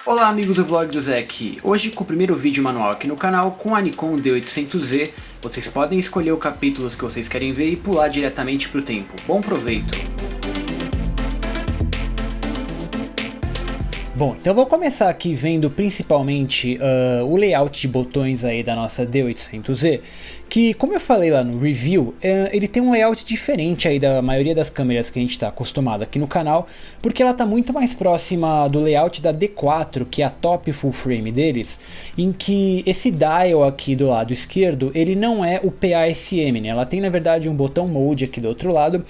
Olá amigos do vlog do Zé aqui, hoje com o primeiro vídeo manual aqui no canal com a Nikon D800Z, vocês podem escolher os capítulos que vocês querem ver e pular diretamente para o tempo. Bom proveito! Bom, então eu vou começar aqui vendo principalmente o layout de botões aí da nossa D800Z, que como eu falei lá no review, ele tem um layout diferente aí da maioria das câmeras que a gente está acostumado aqui no canal, porque ela está muito mais próxima do layout da D4, que é a top full frame deles, em que esse dial aqui do lado esquerdo, ele não é o PASM, né? Ela tem na verdade um botão mode aqui do outro lado,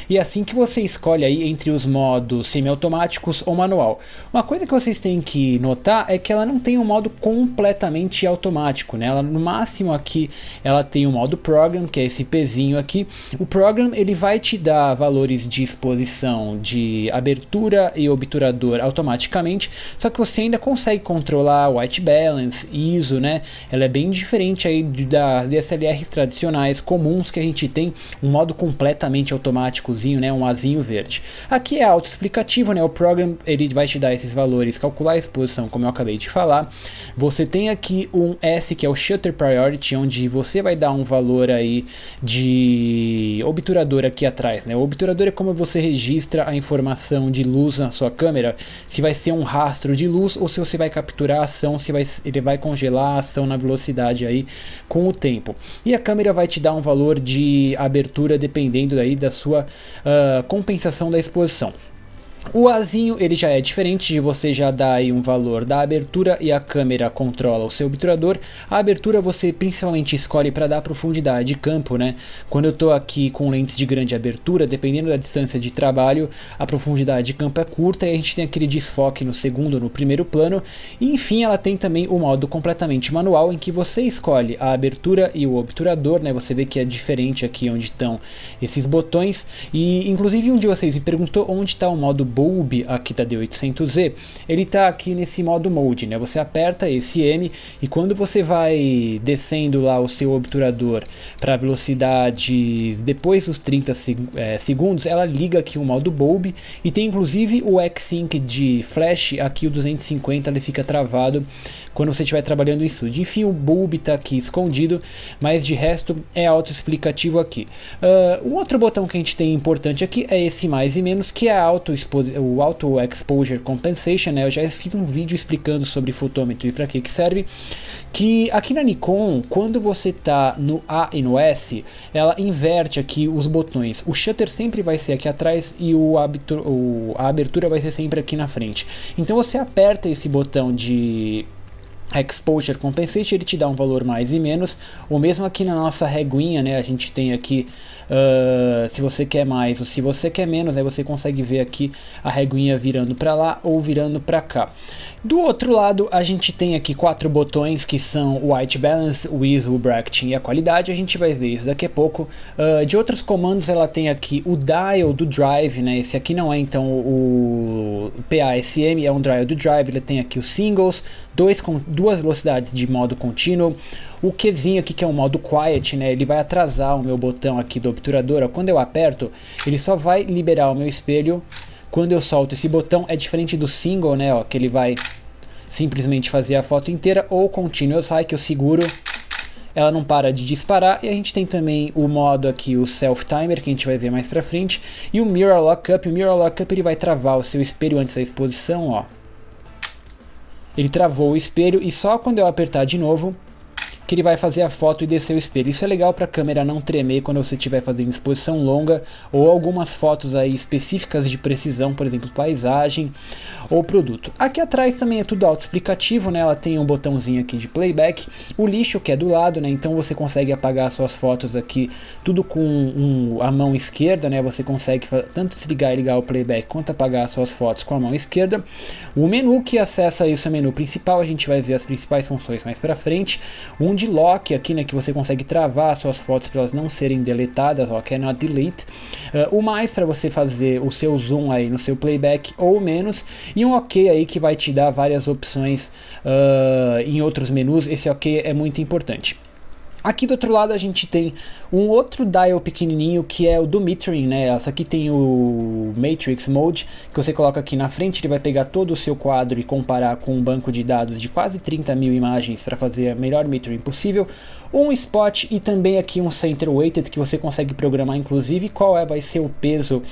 e assim que você escolhe aí entre os modos semiautomáticos ou manual. Uma coisa que vocês têm que notar é que ela não tem um modo completamente automático, né? Ela, no máximo aqui ela tem o modo Program, que é esse pezinho aqui. O Program ele vai te dar valores de exposição de abertura e obturador automaticamente, só que você ainda consegue controlar White Balance, ISO, né? Ela é bem diferente aí das DSLRs tradicionais comuns que a gente tem um modo completamente automáticozinho, né? Um azinho verde. Aqui é autoexplicativo, né? O Program ele vai te dar esses valores, calcular a exposição, como eu acabei de falar. Você tem aqui um S, que é o Shutter Priority, onde você vai dar um valor aí de obturador aqui atrás, né? O obturador é como você registra a informação de luz na sua câmera, se vai ser um rastro de luz ou se você vai capturar a ação, ele vai congelar a ação na velocidade aí com o tempo. E a câmera vai te dar um valor de abertura dependendo aí da sua compensação da exposição. O Azinho ele já é diferente, de você já dar aí um valor da abertura e a câmera controla o seu obturador. A abertura você principalmente escolhe para dar profundidade de campo, né? Quando eu estou aqui com lentes de grande abertura, dependendo da distância de trabalho, a profundidade de campo é curta e a gente tem aquele desfoque no segundo, no primeiro plano. E enfim, ela tem também o modo completamente manual, em que você escolhe a abertura e o obturador, né? Você vê que é diferente aqui onde estão esses botões. E inclusive um de vocês me perguntou onde está o modo bulb aqui da D800Z, ele está aqui nesse modo mode, né? Você aperta esse M e quando você vai descendo lá o seu obturador para velocidade depois dos 30 segundos, ela liga aqui o modo bulb e tem inclusive o X-Sync de flash, aqui o 250 ele fica travado quando você estiver trabalhando em estúdio. Enfim, o bulb está aqui escondido, mas de resto é autoexplicativo aqui. Um outro botão que a gente tem importante aqui é esse mais e menos, que é o Auto Exposure Compensation, né? Eu já fiz um vídeo explicando sobre fotômetro e para que serve, que aqui na Nikon, quando você está no A e no S, ela inverte aqui os botões. O shutter sempre vai ser aqui atrás e a abertura vai ser sempre aqui na frente. Então você aperta esse botão de Exposure Compensation, ele te dá um valor mais e menos, ou mesmo aqui na nossa reguinha, né, a gente tem aqui se você quer mais ou se você quer menos, aí você consegue ver aqui a reguinha virando para lá ou virando para cá. Do outro lado a gente tem aqui 4 botões que são o White Balance, o ISO, o Bracketing e a qualidade, a gente vai ver isso daqui a pouco. De outros comandos ela tem aqui o dial do drive, né, esse aqui não é então o PASM, é um dial do drive, ele tem aqui os singles, duas velocidades de modo contínuo. O Qzinho aqui, que é o modo quiet, né, ele vai atrasar o meu botão aqui do obturador. Ó, quando eu aperto, ele só vai liberar o meu espelho. Quando eu solto esse botão, é diferente do single, né, ó, que ele vai simplesmente fazer a foto inteira, ou continuous high, que eu seguro, ela não para de disparar. E a gente tem também o modo aqui, o self timer, que a gente vai ver mais pra frente, e o mirror lockup. O mirror lockup ele vai travar o seu espelho antes da exposição, ó. Ele travou o espelho e só quando eu apertar de novo que ele vai fazer a foto e descer o espelho. Isso é legal para a câmera não tremer quando você estiver fazendo exposição longa ou algumas fotos aí específicas de precisão, por exemplo, paisagem ou produto. Aqui atrás também é tudo autoexplicativo, né? Ela tem um botãozinho aqui de playback, o lixo que é do lado, né? Então você consegue apagar suas fotos aqui tudo com a mão esquerda, né? Você consegue tanto desligar e ligar o playback quanto apagar suas fotos com a mão esquerda. O menu que acessa isso é o menu principal, a gente vai ver as principais funções mais para frente. Um de lock aqui, né, que você consegue travar suas fotos para elas não serem deletadas, ó, cannot delete. O mais para você fazer o seu zoom aí no seu playback ou menos, e um OK aí que vai te dar várias opções em outros menus. Esse OK é muito importante. Aqui do outro lado a gente tem um outro dial pequenininho que é o do metering, né? Essa aqui tem o Matrix Mode, que você coloca aqui na frente, ele vai pegar todo o seu quadro e comparar com um banco de dados de quase 30 mil imagens para fazer a melhor metering possível. Um spot e também aqui um center weighted que você consegue programar inclusive qual vai ser o peso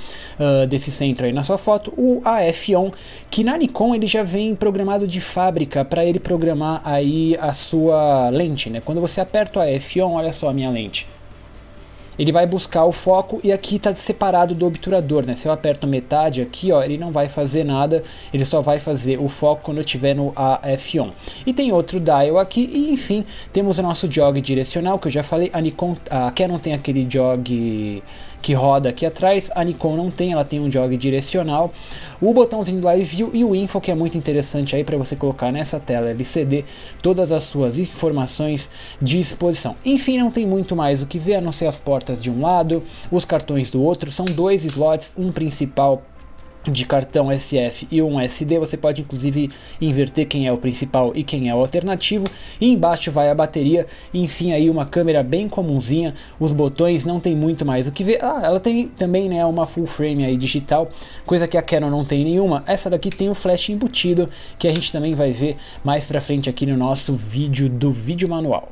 desse centro aí na sua foto. O AF-ON, que na Nikon ele já vem programado de fábrica para ele programar aí a sua lente, né? Quando você aperta o AF-ON, olha só a minha lente. Ele vai buscar o foco e aqui está separado do obturador, né? Se eu aperto metade aqui, ó, ele não vai fazer nada, ele só vai fazer o foco quando eu estiver no AF-ON. E tem outro dial aqui e enfim, temos o nosso jog direcional, que eu já falei, a Canon tem aquele jog que roda aqui atrás, a Nikon não tem, ela tem um jog direcional, o botãozinho do Live View e o Info, que é muito interessante aí para você colocar nessa tela LCD todas as suas informações de exposição. Enfim, não tem muito mais o que ver, a não ser as portas de um lado, os cartões do outro, são dois slots, um principal de cartão SF e um SD, você pode inclusive inverter quem é o principal e quem é o alternativo, e embaixo vai a bateria, enfim aí uma câmera bem comunzinha, os botões não tem muito mais o que ver, ela tem também, né, uma full frame aí digital, coisa que a Canon não tem nenhuma. Essa daqui tem o flash embutido, que a gente também vai ver mais pra frente aqui no nosso vídeo do vídeo manual.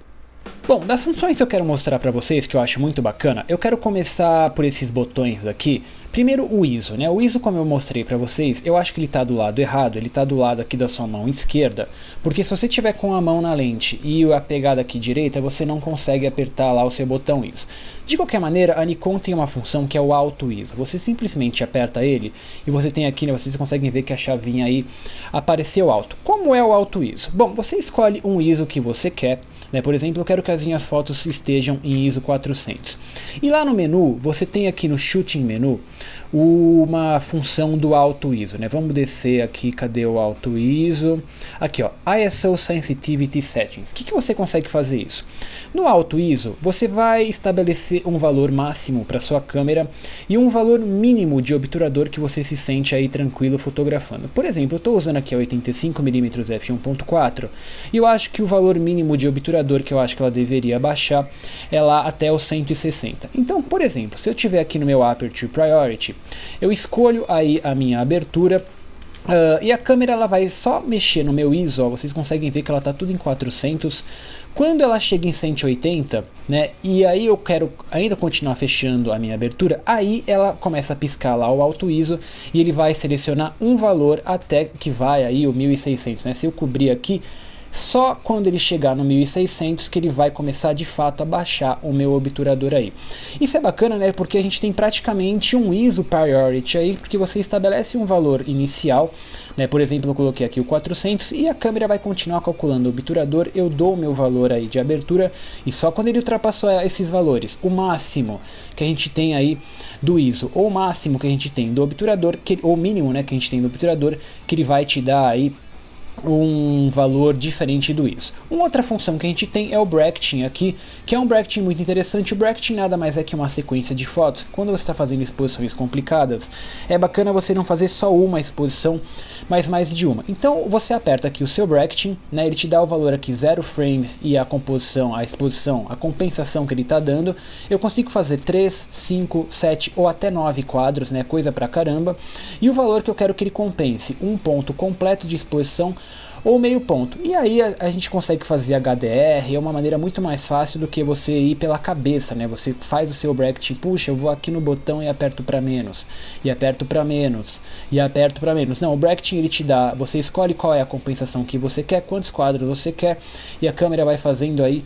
Bom, das funções que eu quero mostrar para vocês, que eu acho muito bacana, eu quero começar por esses botões aqui. Primeiro o ISO, né? O ISO, como eu mostrei para vocês, eu acho que ele está do lado errado, ele está do lado aqui da sua mão esquerda, porque se você tiver com a mão na lente e a pegada aqui direita, você não consegue apertar lá o seu botão ISO. De qualquer maneira, a Nikon tem uma função que é o Auto ISO. Você simplesmente aperta ele e você tem aqui, né, vocês conseguem ver que a chavinha aí apareceu alto. Como é o Auto ISO? Bom, você escolhe um ISO que você quer. Por exemplo, eu quero que as minhas fotos estejam em ISO 400. E lá no menu, você tem aqui no Shooting Menu uma função do Auto ISO, né? Vamos descer aqui, cadê o Auto ISO? Aqui, ó, ISO Sensitivity Settings. O que você consegue fazer isso? No Auto ISO, você vai estabelecer um valor máximo para sua câmera e um valor mínimo de obturador que você se sente aí tranquilo fotografando. Por exemplo, eu estou usando aqui a 85mm f1.4 e eu acho que o valor mínimo de obturador que eu acho que ela deveria baixar é lá até o 160. Então, por exemplo, se eu tiver aqui no meu Aperture Priority, eu escolho aí a minha abertura e a câmera ela vai só mexer no meu ISO, ó, vocês conseguem ver que ela está tudo em 400. Quando ela chega em 180, né, e aí eu quero ainda continuar fechando a minha abertura, aí ela começa a piscar lá o Auto ISO e ele vai selecionar um valor até que vai aí o 1600, né? Se eu cobrir aqui, só quando ele chegar no 1600 que ele vai começar de fato a baixar o meu obturador aí. Isso é bacana, né, porque a gente tem praticamente um ISO Priority aí, porque você estabelece um valor inicial, né, por exemplo, eu coloquei aqui o 400 e a câmera vai continuar calculando o obturador, eu dou o meu valor aí de abertura e só quando ele ultrapassou esses valores, o máximo que a gente tem aí do ISO, ou o máximo que a gente tem do obturador, ou o mínimo, né, que a gente tem do obturador, que ele vai te dar aí um valor diferente do ISO. Uma outra função que a gente tem é o bracketing aqui, que é um bracketing muito interessante. O bracketing nada mais é que uma sequência de fotos. Quando você está fazendo exposições complicadas, é bacana você não fazer só uma exposição, mas mais de uma. Então você aperta aqui o seu bracketing, né, ele te dá o valor aqui 0 frames e a composição, a exposição, a compensação que ele está dando. Eu consigo fazer 3, 5, 7 ou até 9 quadros, né, coisa pra caramba. E o valor que eu quero que ele compense, um ponto completo de exposição ou meio ponto. E aí a gente consegue fazer HDR, é uma maneira muito mais fácil do que você ir pela cabeça, né? Você faz o seu bracketing, puxa, eu vou aqui no botão e aperto para menos, e aperto para menos, e aperto para menos. Não, o bracketing ele te dá, você escolhe qual é a compensação que você quer, quantos quadros você quer, e a câmera vai fazendo aí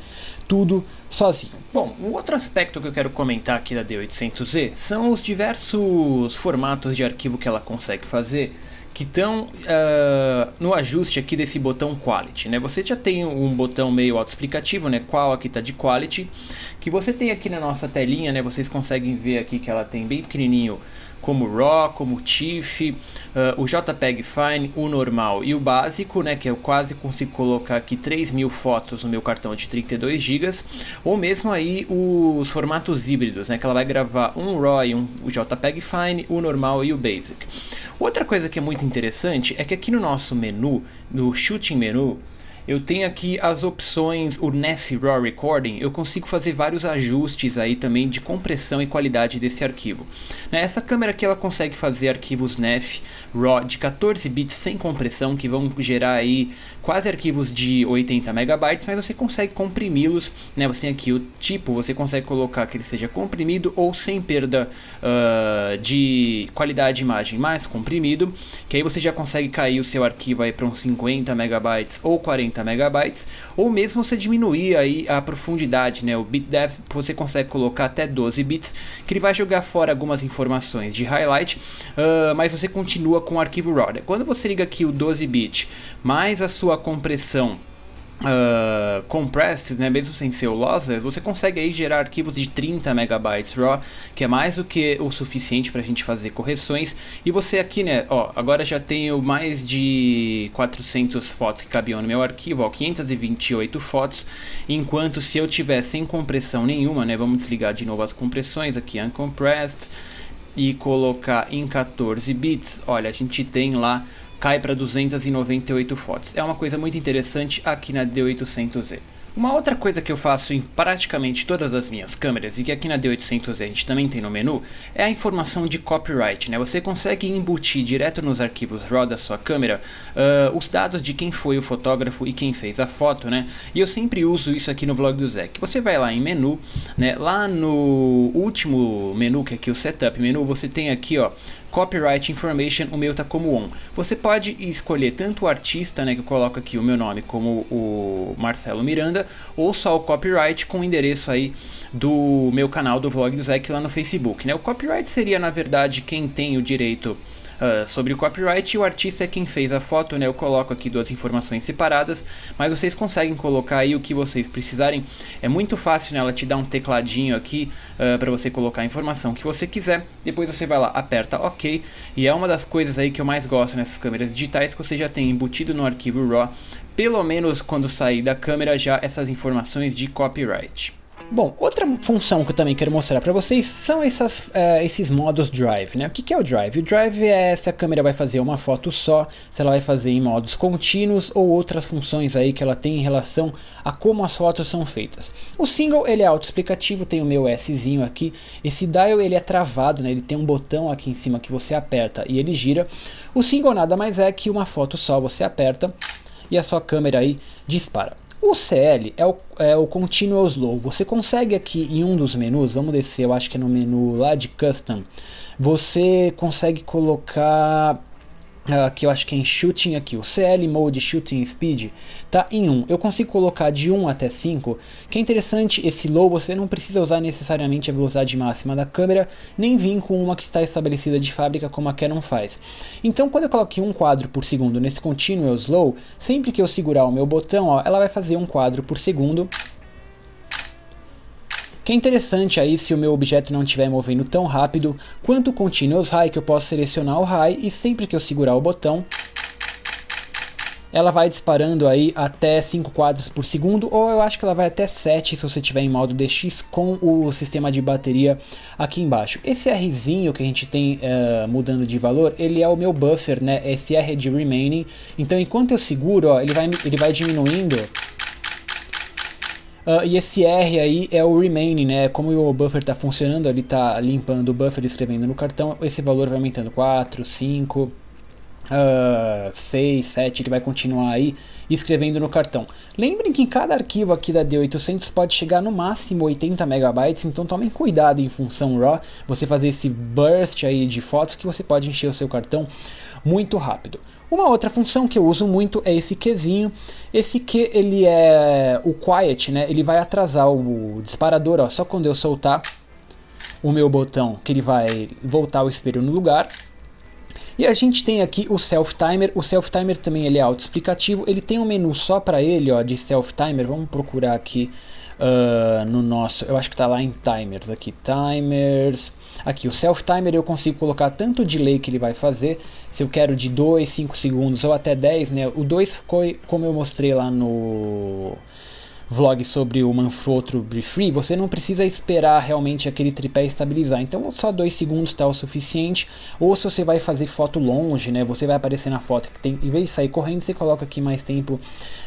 tudo sozinho. Bom, um outro aspecto que eu quero comentar aqui da D800Z são os diversos formatos de arquivo que ela consegue fazer, que estão no ajuste aqui desse botão Quality, né? Você já tem um botão meio autoexplicativo, né? Qual aqui está de Quality, que você tem aqui na nossa telinha, né? Vocês conseguem ver aqui que ela tem bem pequenininho como RAW, como TIFF, o JPEG Fine, o normal e o básico, né, que eu quase consigo colocar aqui 3.000 fotos no meu cartão de 32 GB, ou mesmo aí os formatos híbridos, né, que ela vai gravar um RAW e o JPEG Fine, o normal e o Basic. Outra coisa que é muito interessante é que aqui no nosso menu, no Shooting Menu, eu tenho aqui as opções, o NEF Raw Recording, eu consigo fazer vários ajustes aí também de compressão e qualidade desse arquivo. Essa câmera aqui ela consegue fazer arquivos NEF RAW de 14 bits sem compressão, que vão gerar aí quase arquivos de 80 megabytes, mas você consegue comprimi-los, né? Você tem aqui o tipo, você consegue colocar que ele seja comprimido ou sem perda de qualidade de imagem, mais comprimido, que aí você já consegue cair o seu arquivo aí para uns 50 megabytes ou 40 megabytes, ou mesmo você diminuir aí a profundidade, né? O BitDepth você consegue colocar até 12 bits, que ele vai jogar fora algumas informações de highlight, mas você continua com o arquivo RAW. Quando você liga aqui o 12 bit mais a sua compressão compressed, né, mesmo sem ser o lossless, você consegue aí gerar arquivos de 30 megabytes RAW, que é mais do que o suficiente para a gente fazer correções. E você aqui, né, ó, agora já tenho mais de 400 fotos que cabiam no meu arquivo, ó, 528 fotos, enquanto se eu tiver sem compressão nenhuma, né, vamos desligar de novo as compressões aqui, uncompressed, e colocar em 14 bits, olha, a gente tem lá, cai para 298 fotos. É uma coisa muito interessante aqui na D800Z. Uma outra coisa que eu faço em praticamente todas as minhas câmeras, e que aqui na D800Z a gente também tem no menu, é a informação de copyright, né? Você consegue embutir direto nos arquivos RAW da sua câmera os dados de quem foi o fotógrafo e quem fez a foto, né? E eu sempre uso isso aqui no vlog do Zé. Você vai lá em menu, né? Lá no último menu, que é aqui o setup menu, você tem aqui, ó, Copyright Information, o meu tá como on. Você pode escolher tanto o artista, né, que eu coloco aqui o meu nome como o Marcelo Miranda, ou só o copyright com o endereço aí do meu canal do Vlog do Zé lá no Facebook, né? O copyright seria, na verdade, quem tem o direito sobre o copyright, e o artista é quem fez a foto, né? Eu coloco aqui duas informações separadas, mas vocês conseguem colocar aí o que vocês precisarem. É muito fácil, né? Ela te dá um tecladinho aqui para você colocar a informação que você quiser. Depois você vai lá, aperta OK, e é uma das coisas aí que eu mais gosto nessas câmeras digitais, que você já tem embutido no arquivo RAW, pelo menos quando sair da câmera, já essas informações de copyright. Bom, outra função que eu também quero mostrar para vocês são esses modos Drive, né? O que é o Drive? O Drive é se a câmera vai fazer uma foto só, se ela vai fazer em modos contínuos ou outras funções aí que ela tem em relação a como as fotos são feitas. O Single, ele é autoexplicativo, tem o meu Szinho aqui. Esse Dial, ele é travado, né? Ele tem um botão aqui em cima que você aperta e ele gira. O Single nada mais é que uma foto só, você aperta e a sua câmera aí dispara. O CL é o Continuous Slow. Você consegue aqui em um dos menus, vamos descer, eu acho que é no menu lá de Custom, você consegue colocar, aqui eu acho que é em Shooting aqui, o CL Mode Shooting Speed tá em 1. Eu consigo colocar de 1 até 5, que é interessante, esse Low você não precisa usar necessariamente a velocidade máxima da câmera, nem vir com uma que está estabelecida de fábrica como a Canon faz. Então quando eu coloco aqui um quadro por segundo nesse Continuous Slow, sempre que eu segurar o meu botão, ó, ela vai fazer um quadro por segundo. Que é interessante aí se o meu objeto não estiver movendo tão rápido quanto o Continuous High, que eu posso selecionar o High e sempre que eu segurar o botão, ela vai disparando aí até 5 quadros por segundo, ou eu acho que ela vai até 7 se você estiver em modo DX com o sistema de bateria aqui embaixo. Esse Rzinho que a gente tem mudando de valor, ele é o meu buffer, né? Esse R é de remaining, então enquanto eu seguro, ó, ele vai diminuindo. E esse R aí é o remaining, né? Como o buffer está funcionando, ele está limpando o buffer, escrevendo no cartão, esse valor vai aumentando 4, 5, 6, 7, ele vai continuar aí escrevendo no cartão. Lembrem que cada arquivo aqui da D800 pode chegar no máximo 80 megabytes, então tomem cuidado em função RAW, você fazer esse burst aí de fotos que você pode encher o seu cartão muito rápido. Uma outra função que eu uso muito é esse Qzinho. Esse Q, ele é o quiet, né? Ele vai atrasar o disparador, ó, só quando eu soltar o meu botão, que ele vai voltar o espelho no lugar. E a gente tem aqui o Self Timer. O Self Timer também ele é autoexplicativo. Ele tem um menu só para ele, ó, de Self Timer. Vamos procurar aqui no nosso, eu acho que tá lá em Timers aqui, Timers. Aqui, o Self Timer eu consigo colocar tanto o delay que ele vai fazer, se eu quero de 2, 5 segundos ou até 10, né? O 2 como eu mostrei lá vlog sobre o Manfrotto Be Free, você não precisa esperar realmente aquele tripé estabilizar, então só 2 segundos está o suficiente. Ou se você vai fazer foto longe, né, você vai aparecer na foto que tem, em vez de sair correndo, você coloca aqui mais tempo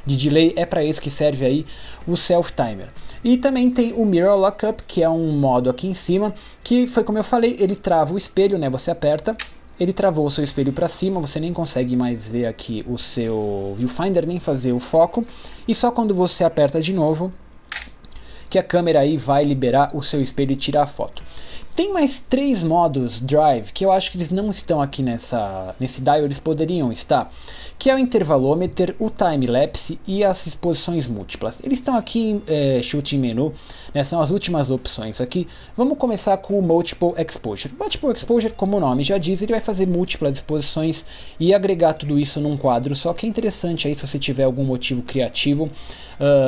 de delay, é para isso que serve aí o Self Timer. E também tem o Mirror Lockup, que é um modo aqui em cima, que foi como eu falei, ele trava o espelho, né, você aperta, ele travou o seu espelho para cima, você nem consegue mais ver aqui o seu viewfinder, nem fazer o foco, e só quando você aperta de novo, que a câmera aí vai liberar o seu espelho e tirar a foto. Tem mais 3 modos Drive, que eu acho que eles não estão aqui nesse dial, eles poderiam estar, que é o intervalômetro, o time-lapse e as exposições múltiplas. Eles estão aqui em Shooting Menu, né, são as últimas opções aqui. Vamos começar com o Multiple Exposure. Multiple Exposure, como o nome já diz, ele vai fazer múltiplas exposições e agregar tudo isso num quadro, só que é interessante aí se você tiver algum motivo criativo.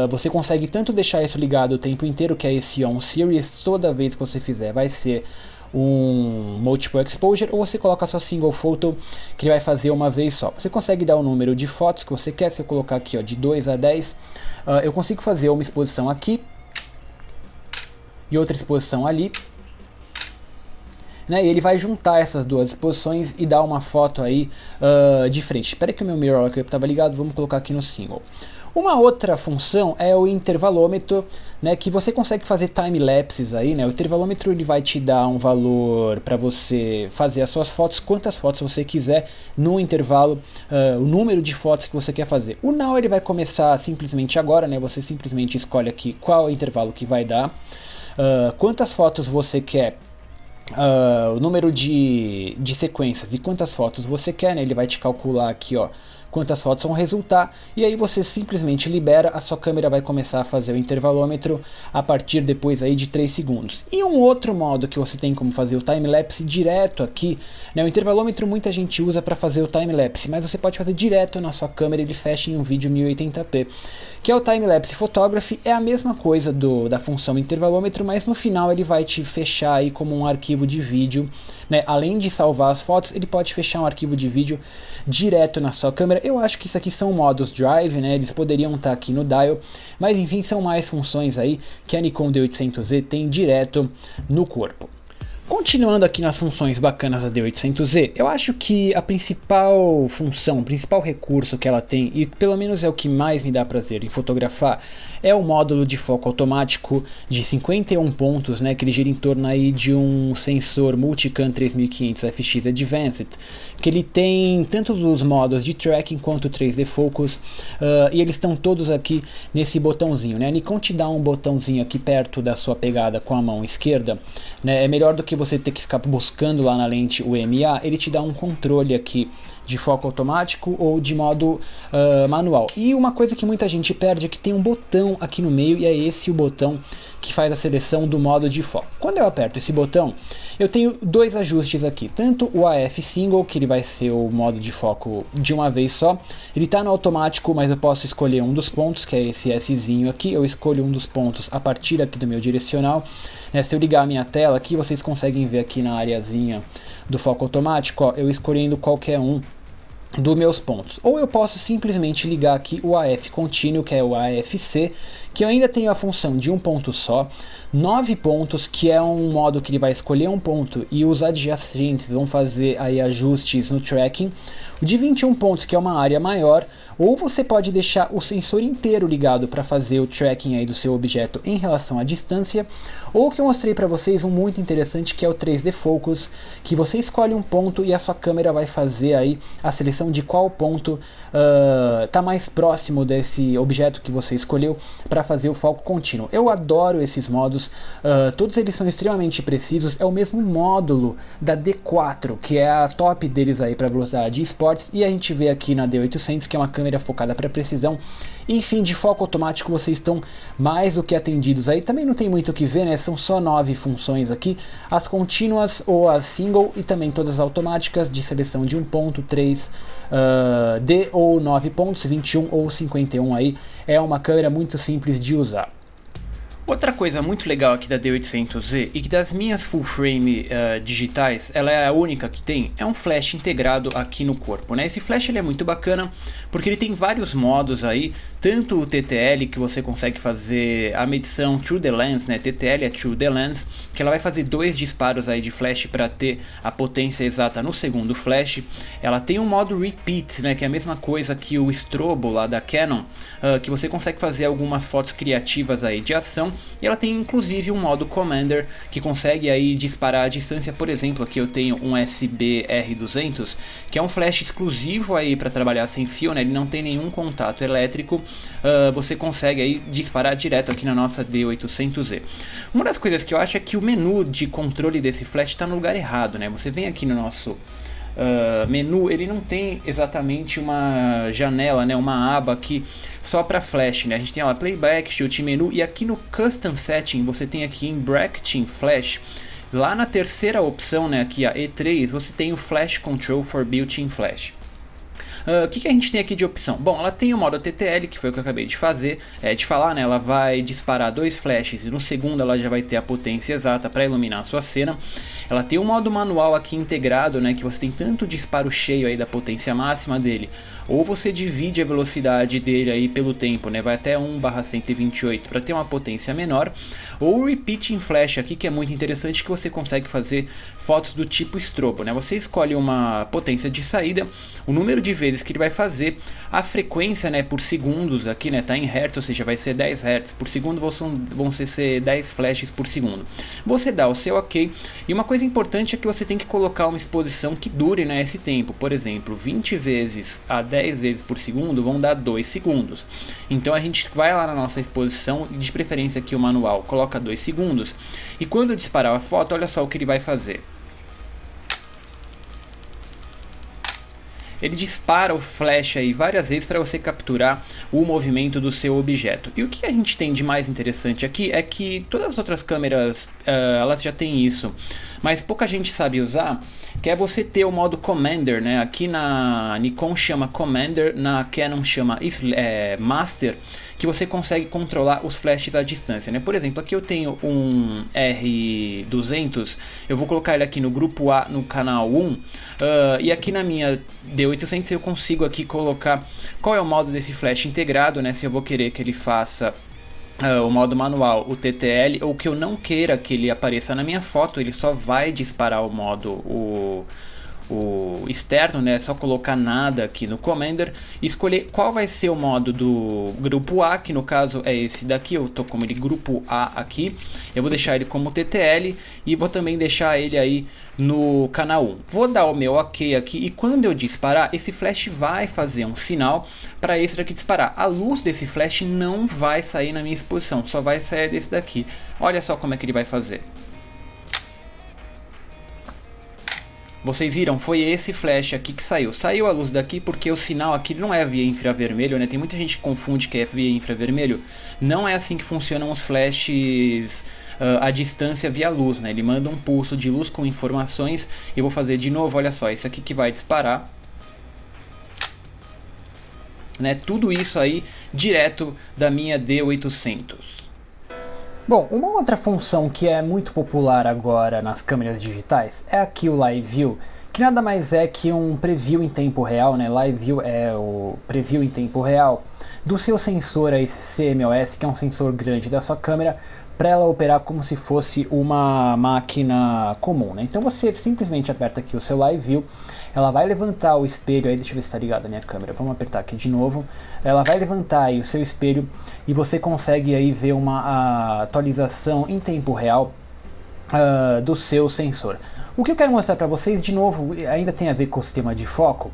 Você consegue tanto deixar isso ligado o tempo inteiro, que é esse On Series, toda vez que você fizer vai ser um Multiple Exposure, ou você coloca só Single Photo, que ele vai fazer uma vez só. Você consegue dar o número de fotos que você quer, se eu colocar aqui ó, de 2 a 10, eu consigo fazer uma exposição aqui e outra exposição ali, né, e ele vai juntar essas duas exposições e dar uma foto aí de frente. Espera que o meu Mirror Lockup estava ligado, vamos colocar aqui no Single. Uma outra função é o intervalômetro, né, que você consegue fazer time-lapses aí, né? O intervalômetro ele vai te dar um valor para você fazer as suas fotos, quantas fotos você quiser no intervalo, o número de fotos que você quer fazer. O Now ele vai começar simplesmente agora, né? Você simplesmente escolhe aqui qual é o intervalo que vai dar, quantas fotos você quer, o número de sequências e quantas fotos você quer, né? Ele vai te calcular aqui, ó, quantas fotos vão resultar, e aí você simplesmente libera, a sua câmera vai começar a fazer o intervalômetro a partir depois aí de 3 segundos. E um outro modo que você tem como fazer o time-lapse direto aqui, né, o intervalômetro muita gente usa para fazer o time-lapse, mas você pode fazer direto na sua câmera, ele fecha em um vídeo 1080p, que é o time-lapse photography, é a mesma coisa da função intervalômetro, mas no final ele vai te fechar aí como um arquivo de vídeo, né, além de salvar as fotos, ele pode fechar um arquivo de vídeo direto na sua câmera. Eu acho que isso aqui são modos Drive, né, eles poderiam estar aqui no dial, mas enfim, são mais funções aí que a Nikon D800Z tem direto no corpo. Continuando aqui nas funções bacanas da D800Z, eu acho que a principal função, o principal recurso que ela tem, e pelo menos é o que mais me dá prazer em fotografar, é o módulo de foco automático de 51 pontos, né, que ele gira em torno aí de um sensor Multicam 3500 FX Advanced, que ele tem tanto os modos de tracking quanto 3D Focus, e eles estão todos aqui nesse botãozinho, né. A Nikon te dá um botãozinho aqui perto da sua pegada com a mão esquerda, né, é melhor do que você ter que ficar buscando lá na lente o EMA, ele te dá um controle aqui de foco automático ou de modo manual. E uma coisa que muita gente perde é que tem um botão aqui no meio, e é esse o botão que faz a seleção do modo de foco. Quando eu aperto esse botão, eu tenho 2 ajustes aqui, tanto o AF Single, que ele vai ser o modo de foco de uma vez só, ele está no automático, mas eu posso escolher um dos pontos, que é esse Szinho aqui, eu escolho um dos pontos a partir aqui do meu direcional, né? Se eu ligar a minha tela aqui, vocês conseguem ver aqui na areazinha do foco automático, ó, eu escolhendo qualquer um dos meus pontos, ou eu posso simplesmente ligar aqui o AF contínuo, que é o AFC, que eu ainda tenho a função de um ponto só, 9 pontos, que é um modo que ele vai escolher um ponto e os adjacentes vão fazer aí ajustes no tracking, o de 21 pontos, que é uma área maior, ou você pode deixar o sensor inteiro ligado para fazer o tracking aí do seu objeto em relação à distância, ou que eu mostrei para vocês um muito interessante, que é o 3D Focus, que você escolhe um ponto e a sua câmera vai fazer aí a seleção de qual ponto está mais próximo desse objeto que você escolheu para fazer o foco contínuo. Eu adoro esses modos, todos eles são extremamente precisos, é o mesmo módulo da D4, que é a top deles aí para velocidade e esportes, e a gente vê aqui na D800, que é uma câmera focada para precisão. Enfim, de foco automático vocês estão mais do que atendidos aí, também não tem muito o que ver, né, são só 9 funções aqui, as contínuas ou as single e também todas as automáticas de seleção de 1 ponto, 3, D ou 9 pontos, 21 ou 51 aí, é uma câmera muito simples de usar. Outra coisa muito legal aqui da D800Z e que das minhas full frame digitais, ela é a única que tem, é um flash integrado aqui no corpo, né? Esse flash ele é muito bacana porque ele tem vários modos aí, tanto o TTL que você consegue fazer a medição through the lens, né? TTL é through the lens, que ela vai fazer 2 disparos aí de flash para ter a potência exata no segundo flash. Ela tem um modo repeat, né? Que é a mesma coisa que o strobo lá da Canon, que você consegue fazer algumas fotos criativas aí de ação. E ela tem inclusive um modo Commander que consegue aí disparar a distância. Por exemplo, aqui eu tenho um SB-R200 que é um flash exclusivo aí para trabalhar sem fio, né? Ele não tem nenhum contato elétrico. Você consegue aí disparar direto aqui na nossa D800Z. Uma das coisas que eu acho é que o menu de controle desse flash está no lugar errado, né? Você vem aqui no nosso menu, ele não tem exatamente uma janela, né, uma aba aqui só para flash, né? A gente tem lá playback, shoot menu, e aqui no custom setting você tem aqui em bracketing flash, lá na terceira opção, né, aqui a E3, você tem o flash control for built-in flash. O que a gente tem aqui de opção? Bom, ela tem o modo TTL, que foi o que eu acabei de falar, né? Ela vai disparar 2 flashes e no segundo ela já vai ter a potência exata para iluminar a sua cena. Ela tem o modo manual aqui integrado, né? Que você tem tanto o disparo cheio aí da potência máxima dele, ou você divide a velocidade dele aí pelo tempo, né? Vai até 1/128 para ter uma potência menor, ou o repeating flash aqui, que é muito interessante, que você consegue fazer fotos do tipo strobo, né? Você escolhe uma potência de saída, o número de vezes que ele vai fazer, a frequência, né, por segundos aqui, né, tá em hertz, ou seja, vai ser 10 Hz por segundo, vão ser 10 flashes por segundo. Você dá o seu ok, e uma coisa importante é que você tem que colocar uma exposição que dure, né, esse tempo. Por exemplo, 20 vezes a 10 vezes por segundo vão dar 2 segundos. Então a gente vai lá na nossa exposição, de preferência aqui o manual, coloca 2 segundos, e quando eu disparar a foto, olha só o que ele vai fazer. Ele dispara o flash aí várias vezes para você capturar o movimento do seu objeto. E o que a gente tem de mais interessante aqui é que todas as outras câmeras elas já têm isso, mas pouca gente sabe usar, que é você ter o modo Commander, né? Aqui na Nikon chama Commander, na Canon chama Master, que você consegue controlar os flashes à distância, né? Por exemplo, aqui eu tenho um R200, eu vou colocar ele aqui no grupo A, no canal 1, e aqui na minha D800 eu consigo aqui colocar qual é o modo desse flash integrado, né? Se eu vou querer que ele faça o modo manual, o TTL, ou que eu não queira que ele apareça na minha foto, ele só vai disparar o modo, o externo, né? É só colocar nada aqui no Commander e escolher qual vai ser o modo do grupo A, que no caso é esse daqui. Eu tô como ele grupo A aqui, eu vou deixar ele como TTL e vou também deixar ele aí no canal 1. Vou dar o meu ok aqui, e quando eu disparar, esse flash vai fazer um sinal para esse daqui disparar. A luz desse flash não vai sair na minha exposição, só vai sair desse daqui. Olha só como é que ele vai fazer. Vocês viram? Foi esse flash aqui que saiu. Saiu a luz daqui porque o sinal aqui não é via infravermelho, né? Tem muita gente que confunde que é via infravermelho. Não é assim que funcionam os flashes à distância via luz, né? Ele manda um pulso de luz com informações. Eu vou fazer de novo, olha só, esse aqui que vai disparar, né? Tudo isso aí direto da minha D800. Bom, uma outra função que é muito popular agora nas câmeras digitais é aqui o Live View, que nada mais é que um preview em tempo real, né? Live View é o preview em tempo real do seu sensor aí, CMOS, que é um sensor grande da sua câmera, para ela operar como se fosse uma máquina comum, né? Então você simplesmente aperta aqui o seu Live View, ela vai levantar o espelho aí, deixa eu ver se está ligado a minha câmera, vamos apertar aqui de novo, ela vai levantar aí o seu espelho e você consegue aí ver uma atualização em tempo real do seu sensor. O que eu quero mostrar para vocês, de novo, ainda tem a ver com o sistema de foco,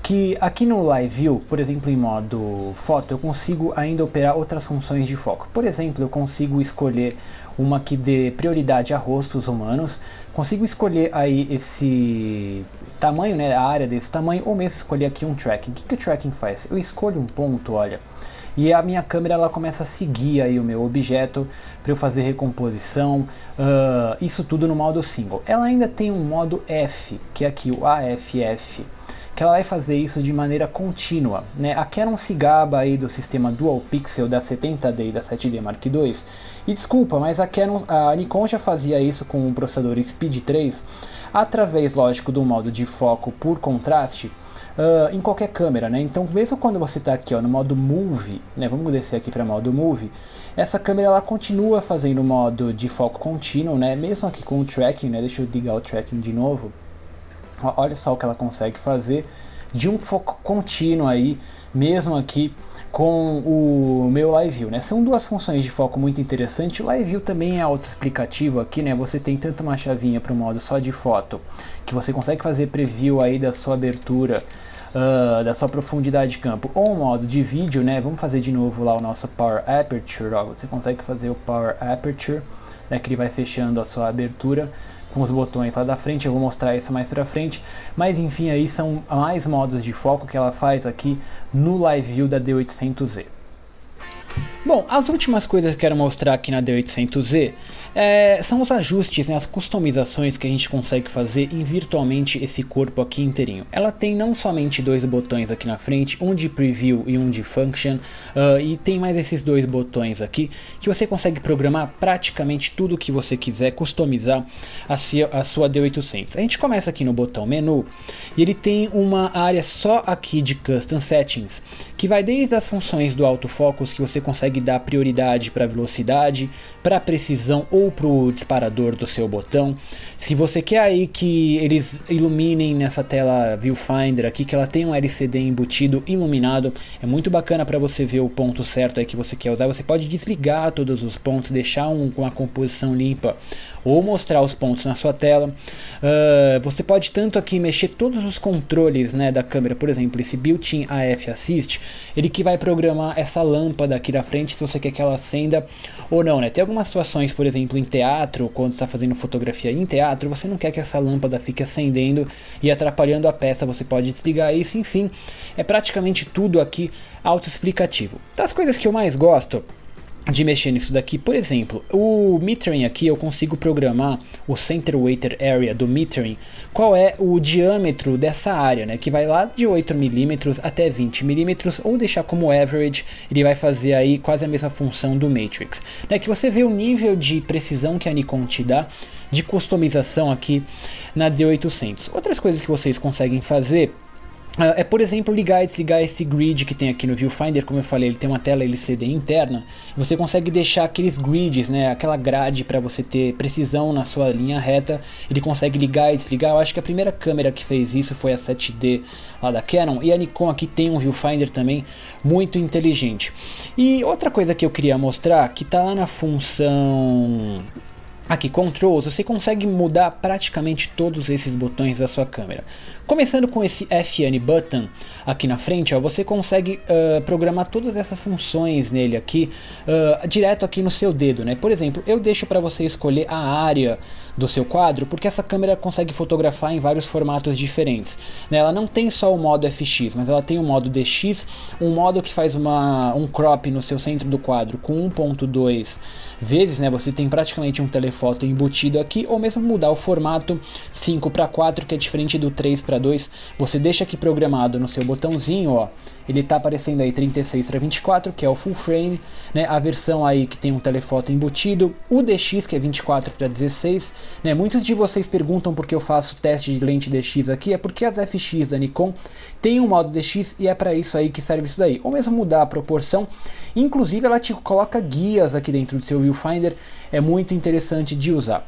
que aqui no Live View, por exemplo, em modo foto, eu consigo ainda operar outras funções de foco. Por exemplo, eu consigo escolher uma que dê prioridade a rostos humanos, consigo escolher aí esse tamanho, né, a área desse tamanho, ou mesmo escolher aqui um tracking. O que o tracking faz? Eu escolho um ponto, olha, e a minha câmera ela começa a seguir aí o meu objeto para eu fazer recomposição, isso tudo no modo single. Ela ainda tem um modo F, que é aqui o AFF, que ela vai fazer isso de maneira contínua, né? A Canon se gaba aí do sistema Dual Pixel da 70D e da 7D Mark II, e desculpa, mas a Nikon já fazia isso com o processador Speed 3, através, lógico, do modo de foco por contraste, em qualquer câmera, né? Então, mesmo quando você está aqui, ó, no modo Movie, né? Vamos descer aqui para modo Movie. Essa câmera ela continua fazendo modo de foco contínuo, né? Mesmo aqui com o tracking, né? Deixa eu ligar o tracking de novo. Olha só o que ela consegue fazer de um foco contínuo aí, mesmo aqui com o meu Live View, né? São duas funções de foco muito interessantes. O Live View também é autoexplicativo aqui, né? Você tem tanto uma chavinha para o modo só de foto, que você consegue fazer preview aí da sua abertura, da sua profundidade de campo, ou um modo de vídeo, né? Vamos fazer de novo lá o nosso Power Aperture, ó. Você consegue fazer o Power Aperture, né? Que ele vai fechando a sua abertura com os botões lá da frente. Eu vou mostrar isso mais pra frente, mas enfim, aí são mais modos de foco que ela faz aqui no Live View da D800Z. Bom, as últimas coisas que quero mostrar aqui na D800Z são os ajustes, né, as customizações que a gente consegue fazer em virtualmente esse corpo aqui inteirinho. Ela tem não somente dois botões aqui na frente, um de Preview e um de Function, e tem mais esses dois botões aqui que você consegue programar praticamente tudo que você quiser, customizar a sua D800. A gente começa aqui no botão Menu e ele tem uma área só aqui de Custom Settings, que vai desde as funções do autofocus, que você consegue dar prioridade para velocidade, para precisão ou para o disparador do seu botão. Se você quer aí que eles iluminem nessa tela Viewfinder aqui, que ela tem um LCD embutido iluminado, é muito bacana para você ver o ponto certo aí que você quer usar. Você pode desligar todos os pontos, deixar com a composição limpa ou mostrar os pontos na sua tela. Você pode tanto aqui mexer todos os controles, né, da câmera, por exemplo, esse Built-in AF Assist, ele que vai programar essa lâmpada aqui da frente, se você quer que ela acenda ou não, né? Tem algumas situações, por exemplo, em teatro, quando está fazendo fotografia em teatro, você não quer que essa lâmpada fique acendendo e atrapalhando a peça, você pode desligar isso, enfim, é praticamente tudo aqui autoexplicativo. Das coisas que eu mais gosto de mexer nisso daqui, por exemplo, o metering aqui eu consigo programar o Center Weighted Area do metering, qual é o diâmetro dessa área, né, que vai lá de 8 mm até 20 mm, ou deixar como average, ele vai fazer aí quase a mesma função do Matrix, né, que você vê o nível de precisão que a Nikon te dá de customização aqui na D800. Outras coisas que vocês conseguem fazer por exemplo, ligar e desligar esse grid que tem aqui no Viewfinder. Como eu falei, ele tem uma tela LCD interna, e você consegue deixar aqueles grids, né, aquela grade para você ter precisão na sua linha reta. Ele consegue ligar e desligar. Eu acho que a primeira câmera que fez isso foi a 7D lá da Canon, e a Nikon aqui tem um Viewfinder também muito inteligente. E outra coisa que eu queria mostrar, que tá lá na função aqui, Controls, você consegue mudar praticamente todos esses botões da sua câmera. Começando com esse FN Button aqui na frente, ó, você consegue programar todas essas funções nele aqui, direto aqui no seu dedo, né? Por exemplo, eu deixo para você escolher a área do seu quadro, porque essa câmera consegue fotografar em vários formatos diferentes, né? Ela não tem só o modo FX, mas ela tem o modo DX, um modo que faz um crop no seu centro do quadro com 1.2 vezes, né? Você tem praticamente um telefoto embutido aqui, ou mesmo mudar o formato 5:4, que é diferente do 3:2. Você deixa aqui programado no seu botãozinho, ó, ele tá aparecendo aí 36:24, que é o full frame, né? A versão aí que tem um telefoto embutido, o DX, que é 24:16, né? Muitos de vocês perguntam por que eu faço teste de lente DX aqui, é porque as FX da Nikon tem um modo DX e é para isso aí que serve isso daí, ou mesmo mudar a proporção. Inclusive ela te coloca guias aqui dentro do seu Viewfinder, é muito interessante de usar.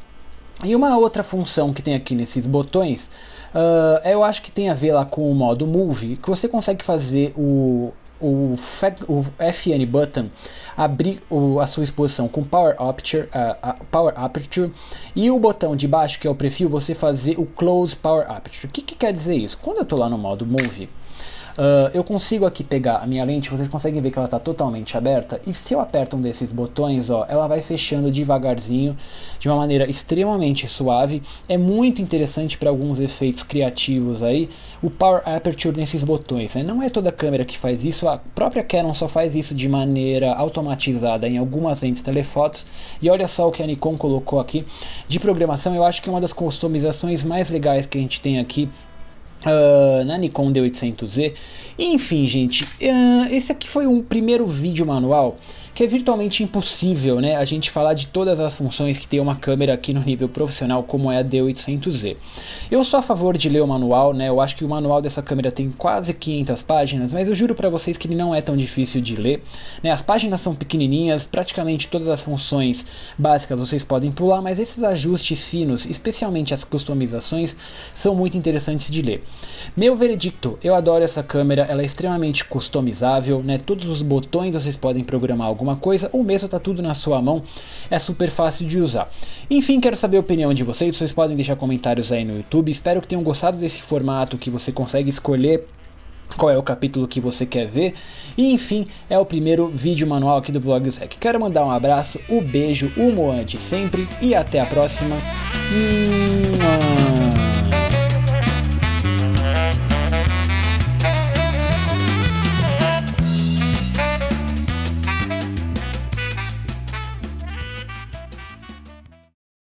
E uma outra função que tem aqui nesses botões, eu acho que tem a ver lá com o modo Movie, que você consegue fazer o FN Button abrir a sua exposição com Power Aperture, e o botão de baixo, que é o Preview, você fazer o Close Power Aperture. O que quer dizer isso? Quando eu estou lá no modo Movie, eu consigo aqui pegar a minha lente, vocês conseguem ver que ela está totalmente aberta, e se eu aperto um desses botões, ó, ela vai fechando devagarzinho, de uma maneira extremamente suave. É muito interessante para alguns efeitos criativos aí, o Power Aperture nesses botões, né? Não é toda câmera que faz isso, a própria Canon só faz isso de maneira automatizada em algumas lentes telefotos, e olha só o que a Nikon colocou aqui de programação. Eu acho que é uma das customizações mais legais que a gente tem aqui na Nikon D800Z. Enfim, gente, esse aqui foi um primeiro vídeo manual que é virtualmente impossível, né, a gente falar de todas as funções que tem uma câmera aqui no nível profissional como é a D800Z. Eu sou a favor de ler o manual, né, eu acho que o manual dessa câmera tem quase 500 páginas, mas eu juro pra vocês que ele não é tão difícil de ler, né, as páginas são pequenininhas, praticamente todas as funções básicas vocês podem pular, mas esses ajustes finos, especialmente as customizações, são muito interessantes de ler. Meu veredicto, eu adoro essa câmera, ela é extremamente customizável, né, todos os botões vocês podem programar alguma coisa, ou mesmo tá tudo na sua mão, é super fácil de usar. Enfim, quero saber a opinião de vocês podem deixar comentários aí no YouTube, espero que tenham gostado desse formato que você consegue escolher qual é o capítulo que você quer ver, e enfim, é o primeiro vídeo manual aqui do Vlogs Rec. Quero mandar um abraço, um beijo, o Moante sempre, e até a próxima.